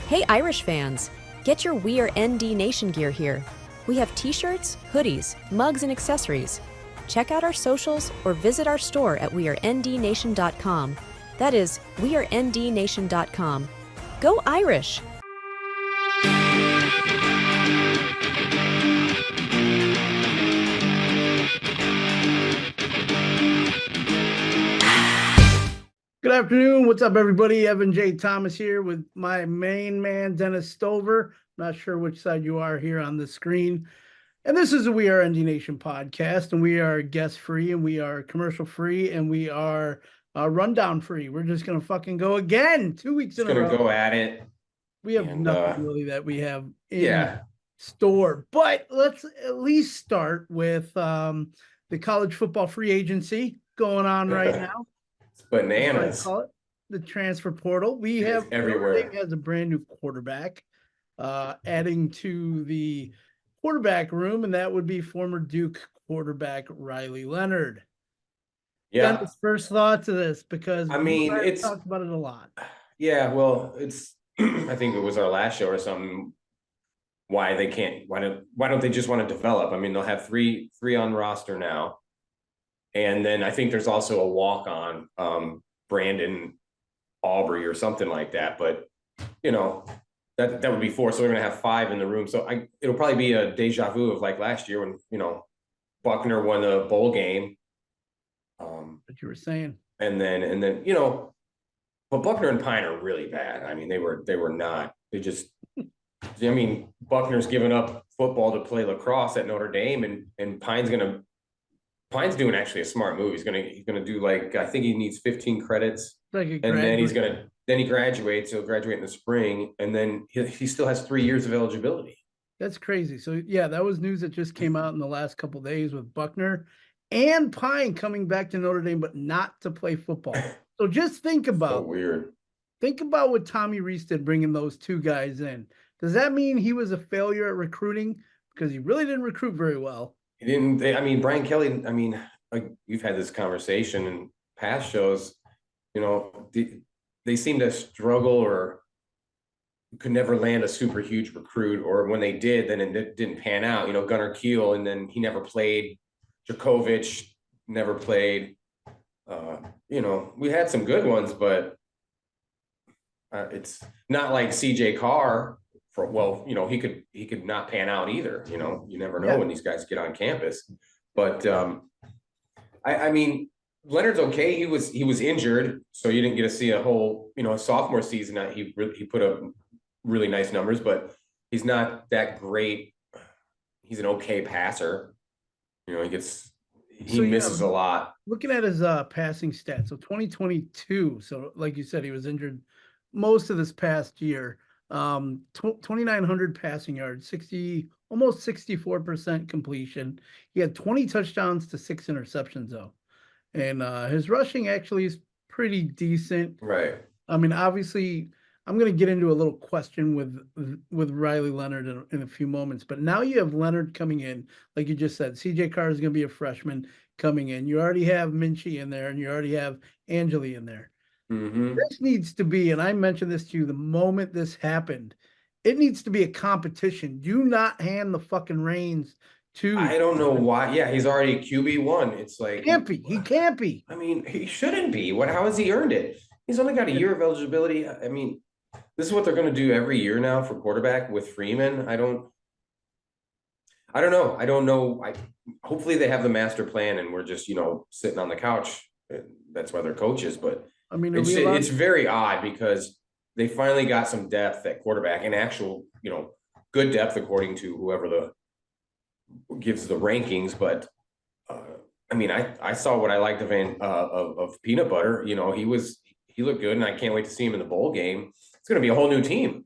Hey Irish fans, get your We Are ND Nation gear here. We have t-shirts, hoodies, mugs, and accessories. Check out our socials or visit our store at wearendnation.com. That is wearendnation.com. Go Irish! Good afternoon. What's up, everybody? Evan J. Thomas here with my main man, Dennis Stover. Not sure which side you are here on the screen. And this is a We Are ND Nation podcast, and we are guest free, and we are commercial free, and we are rundown free. We're just going to fucking go again 2 weeks in a row. Just gonna go at it. We have nothing really that we have in store, but let's at least start with the college football free agency going on right now. It's bananas. Call it the transfer portal. We have everywhere. Has a brand new quarterback adding to the quarterback room, and that would be former Duke quarterback Riley Leonard. Yeah. Dennis, first thoughts of this, because it's talked about it a lot. Yeah, well, it's I think it was our last show or something. Why don't they just want to develop? I mean, they'll have three on roster now. And then I think there's also a walk-on, Brandon Aubrey or something like that. But, you know, that would be four. So they're going to have five in the room. So it'll probably be a deja vu of like last year when, you know, Buckner won the bowl game. What you were saying. And then, you know, but Buckner and Pine are really bad. I mean, they were not. They just, I mean, Buckner's given up football to play lacrosse at Notre Dame, and Pine's doing actually a smart move. He's gonna do, like, I think he needs 15 credits, and then he graduates. He'll graduate in the spring, and then he still has 3 years of eligibility. That's crazy. So yeah, that was news that just came out in the last couple of days with Buckner and Pine coming back to Notre Dame, but not to play football. So just think about what Tommy Rees did bringing those two guys in. Does that mean he was a failure at recruiting? Because he really didn't recruit very well. He didn't. I mean, Brian Kelly. I mean, like, we've had this conversation in past shows. You know, they seem to struggle or could never land a super huge recruit, or when they did, then it didn't pan out. You know, Gunnar Kiel, and then he never played. Djokovic never played. You know, we had some good ones, but it's not like CJ Carr. You know, he could not pan out either. You know, you never know when these guys get on campus. But I mean, Leonard's okay. He was injured, so you didn't get to see a whole, you know, sophomore season. He put up really nice numbers, but he's not that great. He's an okay passer. You know, he misses a lot. Looking at his passing stats, so 2022. So like you said, he was injured most of this past year. 2,900 passing yards, almost 64% completion. He had 20 touchdowns to 6 interceptions though. And his rushing actually is pretty decent. Right. I mean, obviously, I'm going to get into a little question with Riley Leonard in a few moments, but now you have Leonard coming in, like you just said. CJ Carr is going to be a freshman coming in. You already have Minchie in there, and you already have Angeli in there. Mm-hmm. This needs to be, and I mentioned this to you the moment this happened, it needs to be a competition. Do not hand the fucking reins to. I don't know why. Yeah, he's already QB1. It's like, he can't be. I mean, he shouldn't be. How has he earned it? He's only got a year of eligibility. I mean, this is what they're going to do every year now for quarterback with Freeman. I don't know. Hopefully they have the master plan, and we're just, you know, sitting on the couch. That's why they're coaches. But I mean, it's very odd because they finally got some depth at quarterback, and actual, you know, good depth according to whoever gives the rankings. But I mean, I saw what I liked of Peanut Butter. You know, he looked good, and I can't wait to see him in the bowl game. It's going to be a whole new team.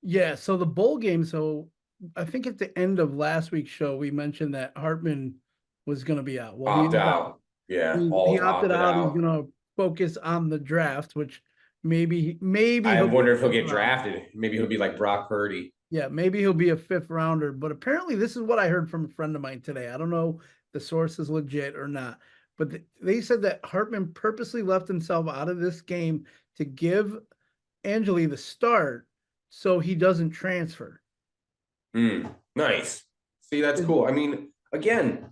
Yeah. So the bowl game. So I think at the end of last week's show, we mentioned that Hartman was going to be out. Well, opt out. Yeah. He opted out. He's going to focus on the draft, which maybe. I wonder if he'll get drafted. Maybe he'll be like Brock Purdy. Yeah. Maybe he'll be a 5th rounder, but apparently this is what I heard from a friend of mine today. I don't know if the source is legit or not, but they said that Hartman purposely left himself out of this game to give Angeli the start so he doesn't transfer. Nice. See, that's cool. I mean, again,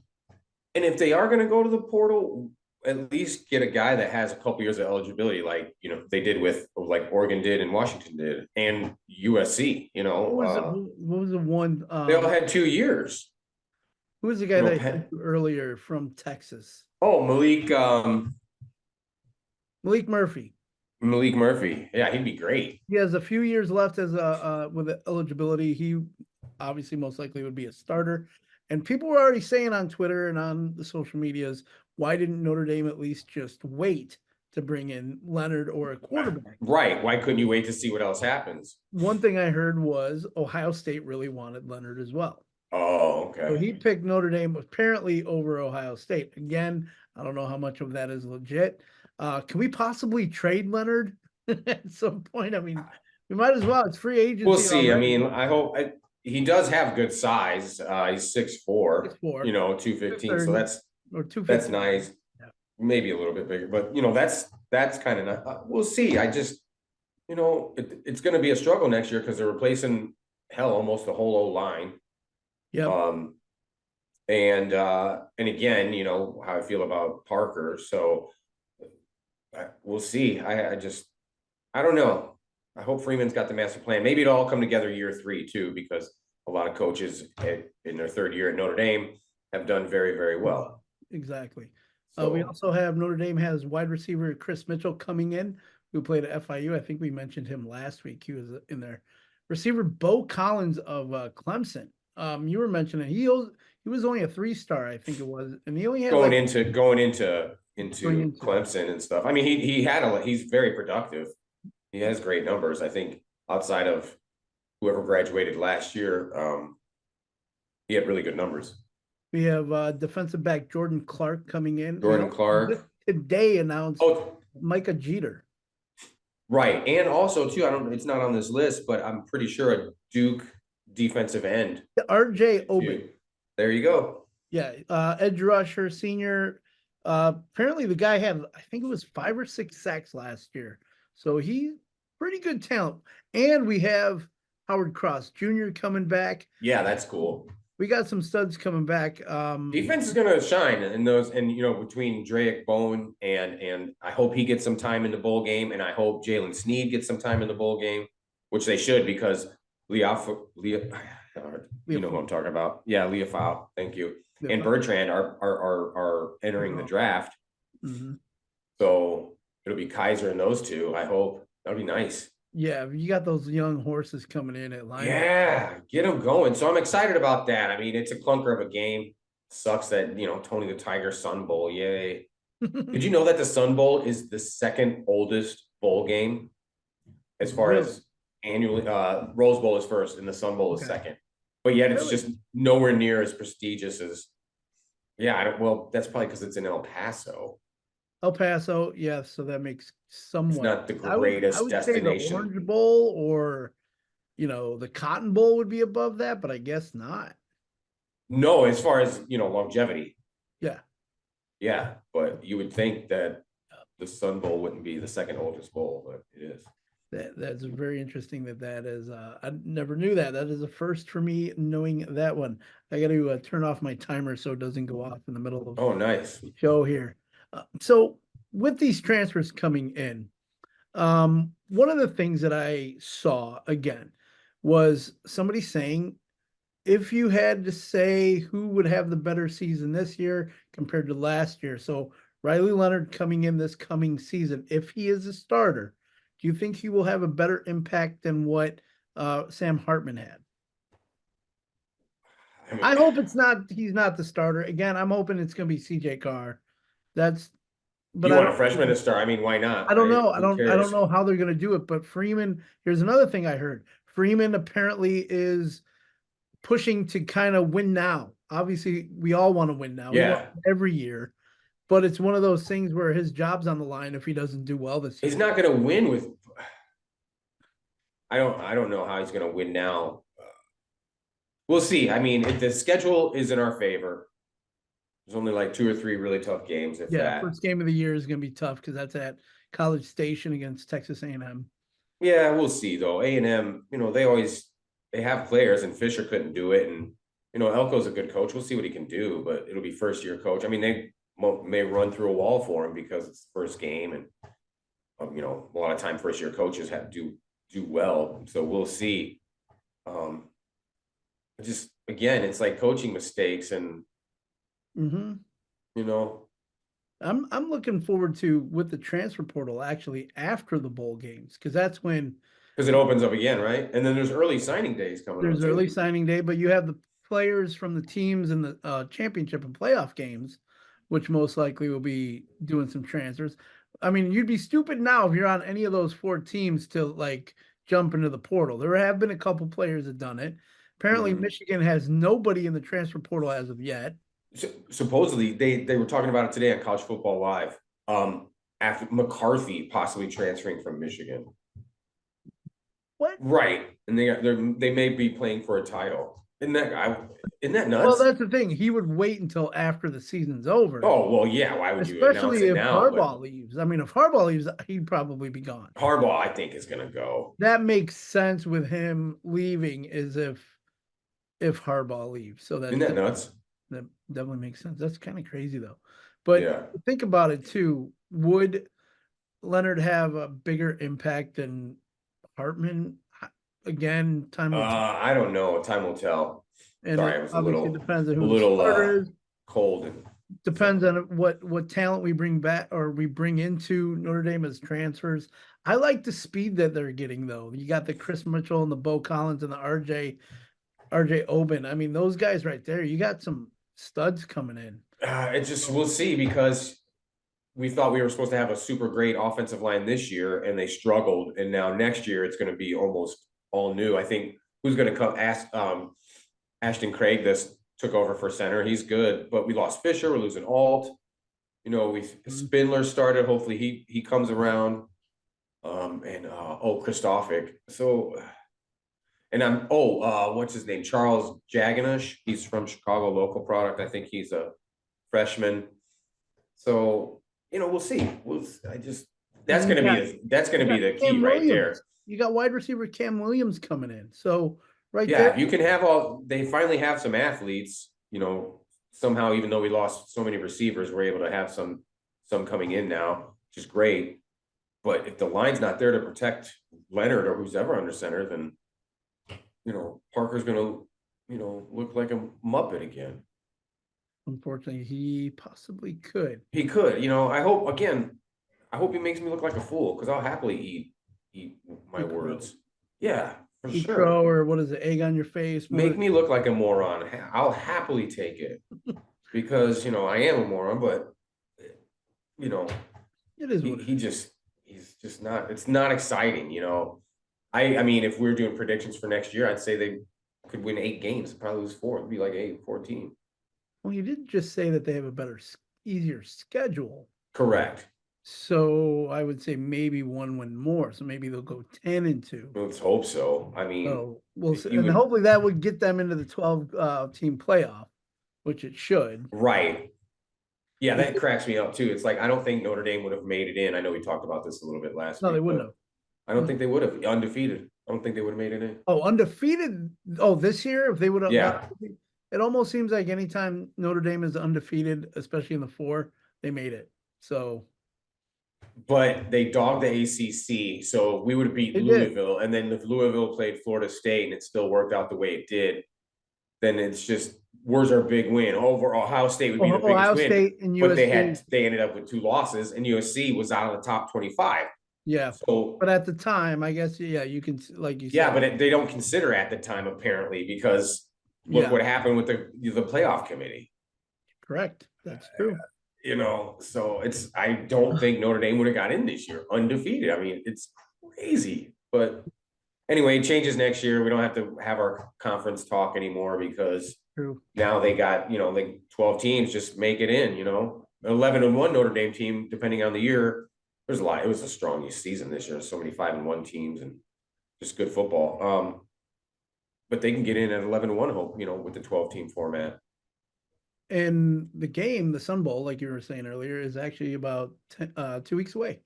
and if they are going to go to the portal, at least get a guy that has a couple years of eligibility, like they did with like Oregon did and Washington did and USC. What was the one? They all had 2 years. Who was the guy that I said earlier from Texas? Oh, Malik Murphy. Malik Murphy. Yeah, he'd be great. He has a few years left as with eligibility. He obviously most likely would be a starter. And people were already saying on Twitter and on the social medias, why didn't Notre Dame at least just wait to bring in Leonard or a quarterback? Right. Why couldn't you wait to see what else happens? One thing I heard was Ohio State really wanted Leonard as well. Oh, okay. So he picked Notre Dame apparently over Ohio State. Again, I don't know how much of that is legit. Can we possibly trade Leonard at some point? I mean, we might as well. It's free agency. We'll see. Already. I mean, I hope he does have good size. He's 6'4", 215. So that's nice. Yeah. Maybe a little bit bigger, but that's kind of not. We'll see. I just, it's going to be a struggle next year because they're replacing almost the whole O-line. Yeah. And again, how I feel about Parker. So we'll see. I don't know. I hope Freeman's got the master plan. Maybe it'll all come together year 3 too, because a lot of coaches in their 3rd year at Notre Dame have done very, very well. Exactly. So, we also have Notre Dame has wide receiver Chris Mitchell coming in, who played at FIU. I think we mentioned him last week. He was in there. Receiver Bo Collins of Clemson. You were mentioning he was only a 3-star, I think it was, and he only had going into Clemson and stuff. I mean, he's very productive. He has great numbers. I think outside of whoever graduated last year, he had really good numbers. We have defensive back Jordan Clark coming in. Jordan Clark today announced Micah Jeter. Right, and also too, it's not on this list, but I'm pretty sure a Duke defensive end. RJ Oben. There you go. Yeah, edge rusher, senior. Apparently the guy had, I think it was 5 or 6 sacks last year. So he's pretty good talent. And we have Howard Cross Jr. coming back. Yeah, that's cool. We got some studs coming back. Defense is going to shine in those, and between Drake Bone and I hope he gets some time in the bowl game, and I hope Jalen Sneed gets some time in the bowl game, which they should, because Leah, you know who I'm talking about. Yeah, Leafau. Thank you. And Bertrand are entering the draft. Mm-hmm. So it'll be Kaiser and those two. I hope that'll be nice. Yeah, you got those young horses coming in at line. Yeah, get them going. So I'm excited about that. I mean, it's a clunker of a game. Sucks that Tony the Tiger Sun Bowl. Yay! Did you know that the Sun Bowl is the 2nd oldest bowl game as far as annually? Rose Bowl is first, and the Sun Bowl is second. But yet it's just nowhere near as prestigious as. Yeah, well, that's probably because it's in El Paso. El Paso, yeah, so that makes somewhat. It's not the greatest I would destination. Say the Orange Bowl or, the Cotton Bowl would be above that, but I guess not. No, as far as longevity. Yeah. Yeah, but you would think that the Sun Bowl wouldn't be the 2nd oldest bowl, but it is. That's very interesting that is. I never knew that. That is a first for me knowing that one. I got to turn off my timer so it doesn't go off in the middle of the show here. So with these transfers coming in, one of the things that I saw again was somebody saying, if you had to say who would have the better season this year compared to last year, so Riley Leonard coming in this coming season, if he is a starter, do you think he will have a better impact than what Sam Hartman had? I hope he's not the starter. Again, I'm hoping it's going to be CJ Carr. But you want a freshman to start? I mean, why not? I don't know. I don't know how they're going to do it. But Freeman, here's another thing I heard. Freeman apparently is pushing to kind of win now. Obviously, we all want to win now. Yeah. Every year. But it's one of those things where his job's on the line if he doesn't do well this year. He's not going to win with. I don't know how he's going to win now. We'll see. I mean, if the schedule is in our favor, there's only like 2 or 3 really tough games. First game of the year is going to be tough because that's at College Station against Texas A&M. Yeah, we'll see though. A&M, they have players, and Fisher couldn't do it, and Elko's a good coach. We'll see what he can do, but it'll be first year coach. I mean, they may run through a wall for him because it's the first game, and a lot of time first year coaches have to do well. So we'll see. Just again, it's like coaching mistakes, and Mm-hmm. you know, I'm looking forward to with the transfer portal actually after the bowl games, because that's when because it opens up again, right? And then there's early signing days coming up there's early too. signing day, but you have the players from the teams in the championship and playoff games, which most likely will be doing some transfers. I mean, you'd be stupid now if you're on any of those 4 teams to like jump into the portal. There have been a couple players that done it. Apparently, Mhm. Michigan has nobody in the transfer portal as of yet. Supposedly they were talking about it today on College Football Live. After McCarthy possibly transferring from Michigan, What? right? And they may be playing for a title. Isn't that Well, nuts? that's the thing. He would wait until after the season's over. Oh well, yeah. Why would you announce Especially it if now? But Harbaugh leaves. I mean, if Harbaugh leaves, he'd probably be gone. Harbaugh, I think, is going to go. That makes sense with him leaving, is if Harbaugh leaves. So Isn't that nuts? that definitely makes sense. That's kind of crazy though. But Yeah. think about it too. Would Leonard have a bigger impact than Hartman? Again, time will tell. I don't know. Time will tell. And Sorry, it I was obviously depends on a who the little starter is. cold and Depends on what talent we bring back or we bring into Notre Dame as transfers. I like the speed that they're getting though. You got the Chris Mitchell and the Bo Collins and the RJ Oben. I mean, those guys right there. You got some studs coming in. we'll see, because we thought we were supposed to have a super great offensive line this year, and they struggled. And now next year it's going to be almost all new. I think who's going to come? Ashton Craig this took over for center. He's good, but we lost Fisher. We're losing Alt. Spindler started. Hopefully he comes around. Christophic. So, and what's his name? Charles Jaganish. He's from Chicago, local product. I think he's a freshman. So, we'll see. That's going to be the key right there. You got wide receiver Cam Williams coming in. So there, you can have they finally have some athletes, somehow, even though we lost so many receivers, we're able to have some coming in now, which is great. But if the line's not there to protect Leonard or who's ever under center, then, Parker's going to, look like a Muppet again. Unfortunately, he possibly could. He could, I hope he makes me look like a fool, because I'll happily eat my words. Yeah, for sure. Crow, or what is it, egg on your face? Make me look like a moron. I'll happily take it, because, I am a moron, but, it is what he's just not, it's not exciting, I mean, if we're doing predictions for next year, I'd say they could win 8 games, probably lose 4. It'd be like 8-14. Well, you did just say that they have a better, easier schedule. Correct. So I would say maybe 1 win more. So maybe they'll go 10-2. Let's hope so. I mean, so we'll see. And hopefully that would get them into the 12 team playoff, which it should. Right. Yeah, that cracks me up too. It's like, I don't think Notre Dame would have made it in. I know we talked about this a little bit last week. No, they wouldn't have. I don't think they would have. Undefeated. I don't think they would have made it in. Oh, undefeated. Oh, this year, if they would have. Yeah. It almost seems like anytime Notre Dame is undefeated, especially in the 4, they made it. So. But they dogged the ACC, so we would have beat Louisville. And then if Louisville played Florida State and it still worked out the way it did, then it's just, where's our big win? Over Ohio State would be the biggest State win. And but they ended up with 2 losses, and USC was out of the top 25. Yeah. So, but at the time, I guess, yeah, you can, like you said. Yeah, but they don't consider at the time, apparently, because look what happened with the playoff committee. Correct. That's true. So I don't think Notre Dame would have got in this year undefeated. I mean, it's crazy. But anyway, it changes next year. We don't have to have our conference talk anymore, because now they got, like 12 teams just make it in, 11-1 Notre Dame team, depending on the year. There's a lot. It was a strong season this year. So many 5-1 teams and just good football. But they can get in at 11-1, hope, with the 12-team format. And the game, the Sun Bowl, like you were saying earlier, is actually about 2 weeks away.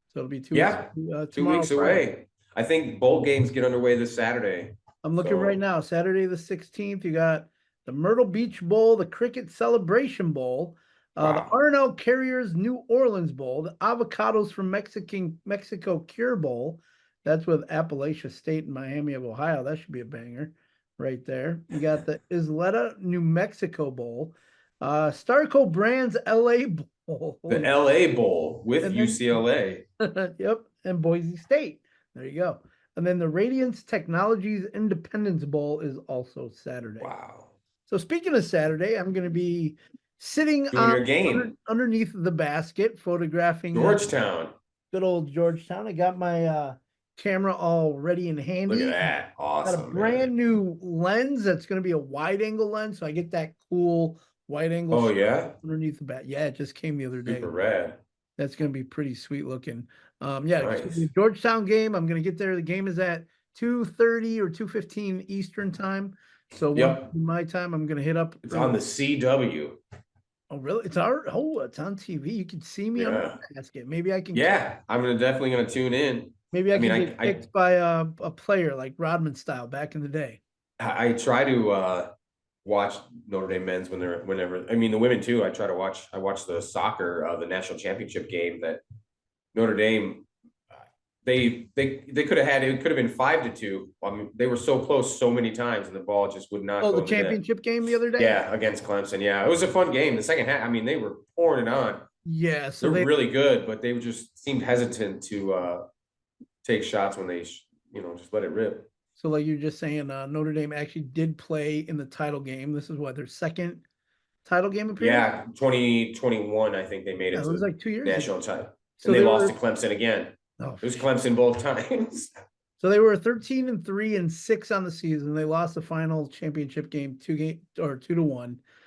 So it'll be 2 weeks. 2 weeks away. I think bowl games get underway this Saturday. I'm looking right now. Saturday the 16th, you got the Myrtle Beach Bowl, the Cricket Celebration Bowl, the Wow. R&L Carriers New Orleans Bowl, the Avocados from Mexico Cure Bowl. That's with Appalachia State and Miami of Ohio. That should be a banger right there. You got the Isleta New Mexico Bowl, Starco Brands LA Bowl. The LA Bowl with And then- UCLA. Yep, and Boise State. There you go. And then the Radiance Technologies Independence Bowl is also Saturday. Wow. So speaking of Saturday, I'm going to be sitting Doing your game. underneath the basket, photographing Georgetown. good old Georgetown. I got my camera all ready and handy. Look at that. Awesome. Got a brand new lens that's going to be a wide angle lens, so I get that cool wide angle. Oh, yeah? Underneath the bat. Yeah, it just came the other day. Super rad. That's going to be pretty sweet looking. Yeah, Nice. it's gonna be a Georgetown game. I'm going to get there. The game is at 2:30 or 2:15 Eastern time. So Yep. my time, I'm going to hit up. It's on the CW. Oh, really? It's on TV. You can see me on the basket. Maybe I can. Yeah, I'm definitely gonna tune in. Maybe I can get I picked by a player like Rodman style back in the day. I try to watch Notre Dame men's whenever. I mean the women too. I try to watch. I watch the soccer, the national championship game that Notre Dame. They could have had it. Could have been 5-2. I mean, they were so close so many times, and the ball just would not. Oh, go the in the net. championship game the other day. Yeah, against Clemson. Yeah, it was a fun game. The second half, I mean, they were pouring it on. Yeah, so They're really good, but they just seemed hesitant to take shots when they, just let it rip. So like you're just saying, Notre Dame actually did play in the title game. This is what their second title game appearance. Yeah, 2021, I think they made it. Yeah, it was like 2 years national ago. title, So and they lost to Clemson again. Oh, It was Clemson both times. so they were 13-3 and 6 on the season. They lost the final championship game 2-1.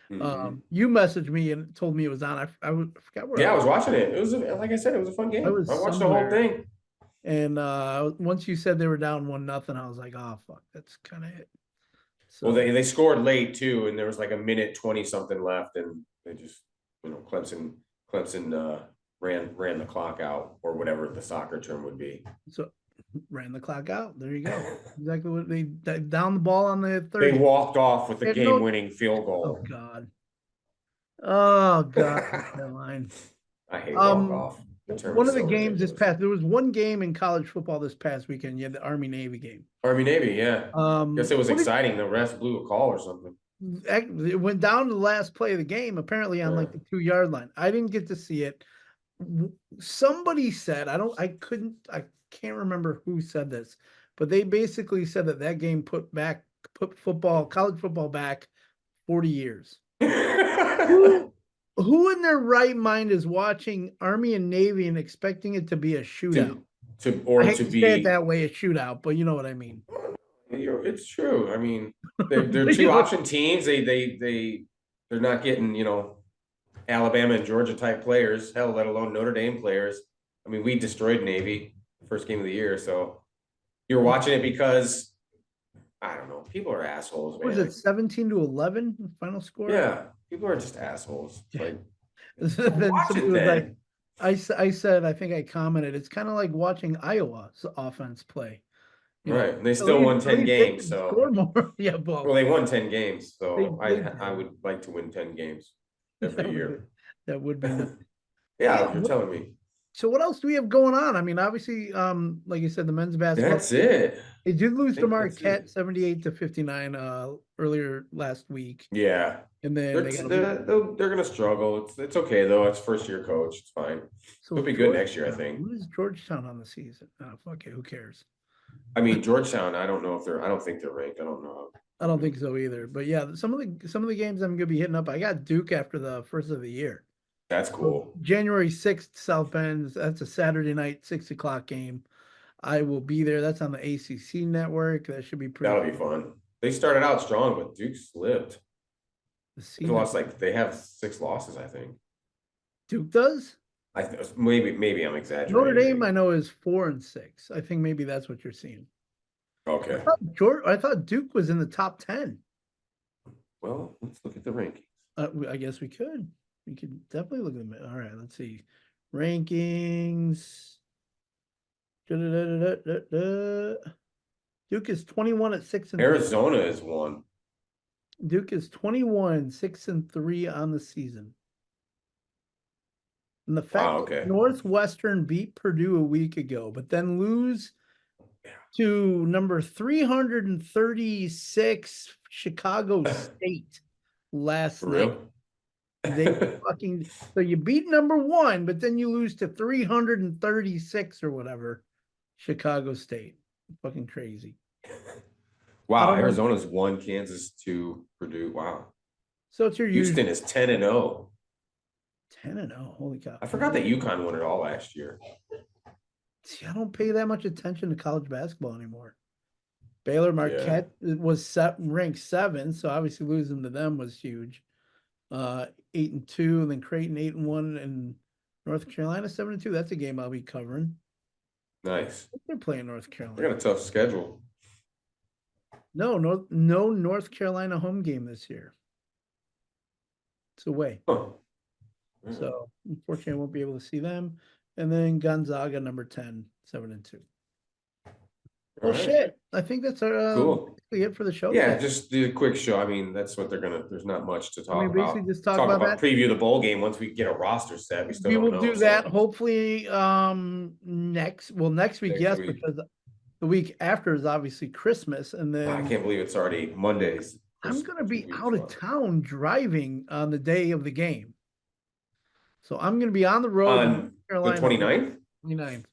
Mhm. You messaged me and told me it was on. I forgot where. Yeah, I was watching it. It was like I said, it was a fun game. I watched the whole thing. And once you said they were down 1-0, I was like, oh fuck, that's kind of it. So Well, they scored late too, and there was like a minute 20 something left, and they just Clemson ran the clock out, or whatever the soccer term would be. So ran the clock out. There you go. Exactly what they down the ball on the 30. They walked off with the They had no- game-winning field Oh goal. God. Oh God. That line. I hate walk off. One of the games there was one game in college football this past weekend. You had the Army-Navy game. Army-Navy, yeah. Guess it was what did- exciting. The ref blew a call or something. It went down to the last play of the game, apparently on like the 2-yard line. I didn't get to see it. Somebody said, I can't remember who said this, but they basically said that game put college football back 40 years. Who in their right mind is watching Army and Navy and expecting it to be a shootout? I hate to say it that way, a shootout, but you know what I mean. It's true. I mean, they're two option teams. They're not getting, Alabama and Georgia type players, hell, let alone Notre Dame players. I mean, we destroyed Navy first game of the year, so you're watching it because I don't know. People are assholes, man. Was it 17-11 final score? Yeah, people are just assholes. Like, then watch somebody it was then. like, I said, I think I commented, it's kind of like watching Iowa's offense play. Right. And they still won 10 games. So score more. Yeah, well, they won 10 games. So They I would like to win 10 games every year. That would be nice. Yeah, you're telling me. So what else do we have going on? I mean, obviously, like you said, the men's basketball. That's it. They did lose to think that's Marquette it. 78-59 earlier last week. Yeah. And then They're gonna struggle. It's okay though. It's first year coach. It's fine. It'll be good next year, I think. Who is Georgetown on the season? Oh, fuck it. Who cares? I mean, Georgetown. I don't think they're ranked. I don't know. I don't think so either. But yeah, some of the games I'm gonna be hitting up. I got Duke after the first of the year. That's cool. So January 6th, South Bend. That's a Saturday night, 6:00 game. I will be there. That's on the ACC network. That should be pretty. That'll be fun. They started out strong, but Duke slipped. They lost they have 6 losses, I think. Duke does? Maybe I'm exaggerating. Notre Dame, I know, is 4-6. I think maybe that's what you're seeing. Okay. I thought Duke was in the top 10. Well, let's look at the rankings. I guess we could. We could definitely look at them. All right, let's see. Rankings. Duke is 21 at 6-3. Arizona is one. Duke is 21, 6-3 on the season. And the fact Wow, that okay. Northwestern beat Purdue a week ago, but then lose to number 336 Chicago State last For night. real? They fucking so you beat number 1, but then you lose to 336 or whatever Chicago State. Fucking crazy. Wow, know. Arizona's 1, Kansas 2, Purdue. Wow. So it's your Houston usual is 10-0. 10-0. Holy cow. I forgot that UConn won it all last year. See, I don't pay that much attention to college basketball anymore. Baylor Marquette was ranked 7, so obviously losing to them was huge. 8-2, and then Creighton 8-1, and North Carolina 7-2. That's a game I'll be covering. Nice. They're playing North Carolina. They got a tough schedule. No North Carolina home game this year. It's away. Huh. So unfortunately, I won't be able to see them. And then Gonzaga number 10, 7-2. Well, right. shit. I think that's Cool. basically it for the show. Yeah, today. just do a quick show. I mean, that's what they're gonna. There's not much to talk basically about. just talk about that. Preview the bowl game once we get a roster set. We still We don't will know, do that so. hopefully next week, Next yes, week. because the week after is obviously Christmas, and I then can't believe it's already Mondays. I'm gonna be out of town driving on the day of the game. So I'm gonna be on the road in On North the Carolina 29th? 29th.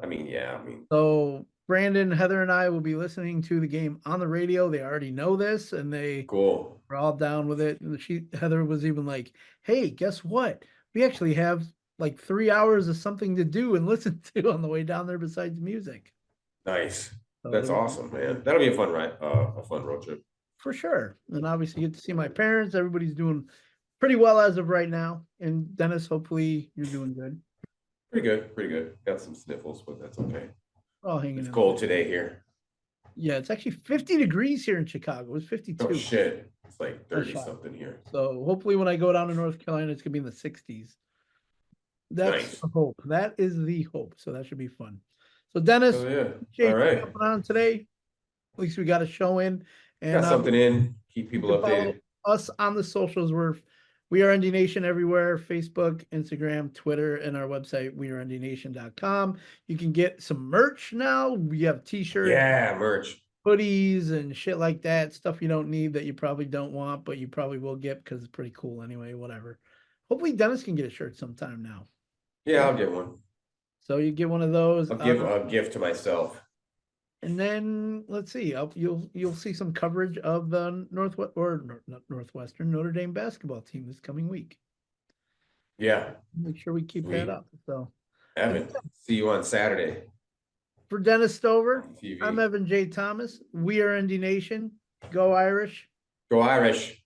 I mean, yeah, So Brandon, Heather, and I will be listening to the game on the radio. They already know this, and they cool. were all down with it. And Heather was even like, "Hey, guess what? We actually have like 3 hours of something to do and listen to on the way down there besides music." Nice. So That's awesome, man. That'll be a fun ride, a fun road trip. for sure. And obviously get to see my parents. Everybody's doing pretty well as of right now. And Dennis, hopefully you're doing good. Pretty good, pretty good. Got some sniffles, but that's okay. Oh, hanging It's in cold there. today here. Yeah, it's actually 50 degrees here in Chicago. It's 52. Oh shit. It's like That's 30 fine. something here. So hopefully when I go down to North Carolina, it's gonna be in the 60s. That's Nice. the hope. That is the hope. So that should be fun. So Dennis, Oh yeah. appreciate All you right. jumping on today. At least we got a show in. And Got something in. Keep you people can follow updated. us on the socials. We are ND Nation everywhere: Facebook, Instagram, Twitter, and our website, wearendnation.com. You can get some merch now. We have t-shirts, Yeah, merch. hoodies, and shit like that. Stuff you don't need that you probably don't want, but you probably will get because it's pretty cool anyway, whatever. Hopefully Dennis can get a shirt sometime now. Yeah, I'll get one. So you get one of those. I'll give a gift to myself. And then let's see, you'll see some coverage of the Northwestern Notre Dame basketball team this coming week. Yeah. Make sure we keep that up. So Evan, see you on Saturday. for Dennis Stover, on TV. I'm Evan J. Thomas. We are ND Nation. Go Irish. Go Irish.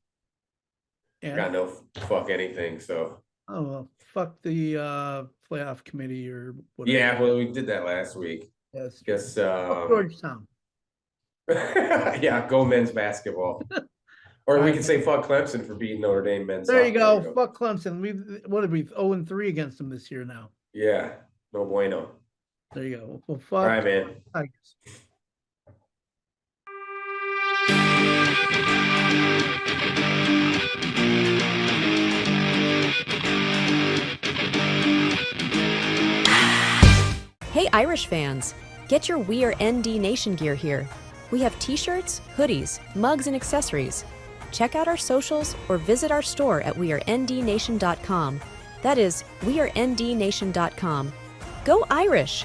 And, Got no fuck anything, so. oh well, fuck the playoff committee or whatever. Yeah, well, we did that last week. Yes. Guess Fuck Georgetown. yeah, go men's basketball. Or we Right. can say fuck Clemson for beating Notre Dame men's. There you soccer. go. Fuck Clemson. What did we 0-3 against them this year now? Yeah, no bueno. There you go. Well, fuck. All right, man. Tigers. Hey, Irish fans! Get your We Are ND Nation gear here. We have t-shirts, hoodies, mugs, and accessories. Check out our socials or visit our store at wearendnation.com. That is, wearendnation.com. Go Irish!